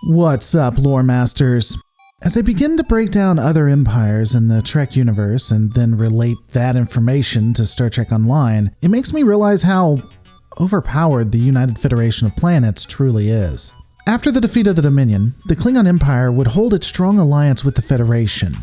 What's up, lore masters? As I begin to break down other empires in the Trek universe and then relate that information to Star Trek Online, it makes me realize how overpowered the United Federation of Planets truly is. After the defeat of the Dominion, the Klingon Empire would hold its strong alliance with the Federation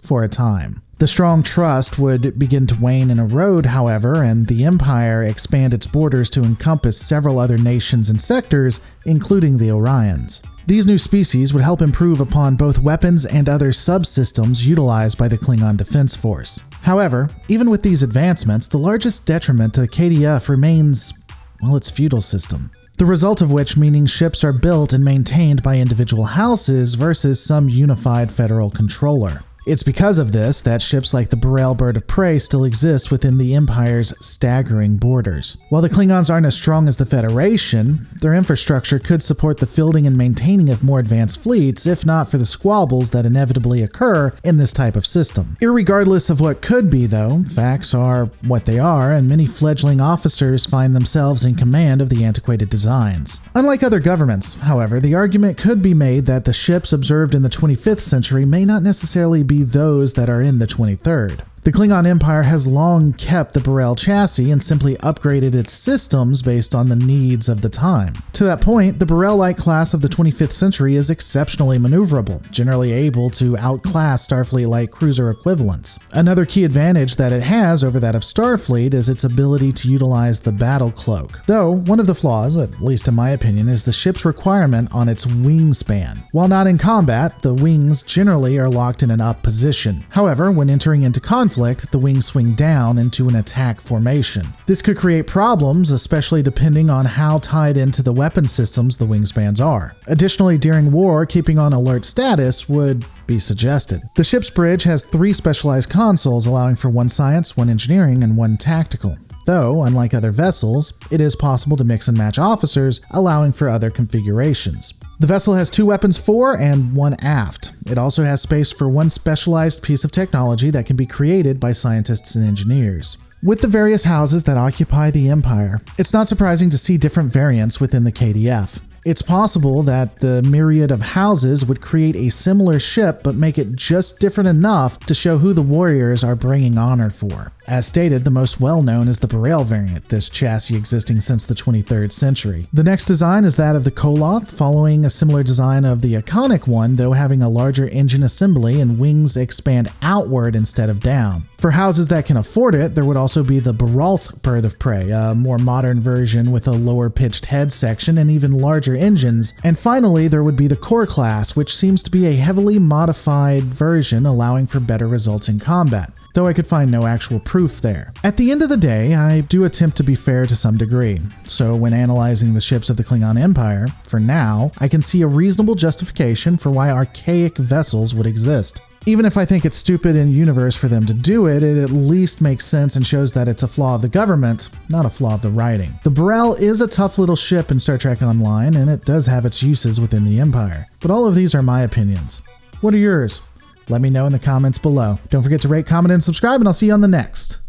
for a time. The strong trust would begin to wane and erode, however, and the Empire expand its borders to encompass several other nations and sectors, including the Orions. These new species would help improve upon both weapons and other subsystems utilized by the Klingon Defense Force. However, even with these advancements, the largest detriment to the KDF remains, its feudal system. The result of which meaning ships are built and maintained by individual houses versus some unified federal controller. It's because of this that ships like the Burrell Bird of Prey still exist within the Empire's staggering borders. While the Klingons aren't as strong as the Federation, their infrastructure could support the fielding and maintaining of more advanced fleets, if not for the squabbles that inevitably occur in this type of system. Irregardless of what could be, though, facts are what they are, and many fledgling officers find themselves in command of the antiquated designs. Unlike other governments, however, the argument could be made that the ships observed in the 25th century may not necessarily be those that are in the 23rd. The Klingon Empire has long kept the Burrell chassis and simply upgraded its systems based on the needs of the time. To that point, the Burrell-like class of the 25th century is exceptionally maneuverable, generally able to outclass Starfleet-like cruiser equivalents. Another key advantage that it has over that of Starfleet is its ability to utilize the battle cloak. Though, one of the flaws, at least in my opinion, is the ship's requirement on its wingspan. While not in combat, the wings generally are locked in an up position. However, when entering into conflict, the wings swing down into an attack formation. This could create problems, especially depending on how tied into the weapon systems the wingspans are. Additionally, during war, keeping on alert status would be suggested. The ship's bridge has 3 specialized consoles, allowing for 1 science, 1 engineering, and 1 tactical. Though, unlike other vessels, it is possible to mix and match officers, allowing for other configurations. The vessel has 2 weapons fore and 1 aft. It also has space for 1 specialized piece of technology that can be created by scientists and engineers. With the various houses that occupy the Empire, it's not surprising to see different variants within the KDF. It's possible that the myriad of houses would create a similar ship but make it just different enough to show who the warriors are bringing honor for. As stated, the most well-known is the Burrell variant, this chassis existing since the 23rd century. The next design is that of the Koloth, following a similar design of the iconic one, though having a larger engine assembly and wings expand outward instead of down. For houses that can afford it, there would also be the Burrell Bird of Prey, a more modern version with a lower pitched head section and even larger engines. And finally, there would be the Core class, which seems to be a heavily modified version allowing for better results in combat, though I could find no actual proof there. At the end of the day, I do attempt to be fair to some degree, so when analyzing the ships of the Klingon Empire, for now, I can see a reasonable justification for why archaic vessels would exist. Even if I think it's stupid in universe for them to do it, it at least makes sense and shows that it's a flaw of the government, not a flaw of the writing. The Burrell is a tough little ship in Star Trek Online, and it does have its uses within the Empire. But all of these are my opinions. What are yours? Let me know in the comments below. Don't forget to rate, comment, and subscribe, and I'll see you on the next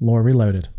Lore Reloaded.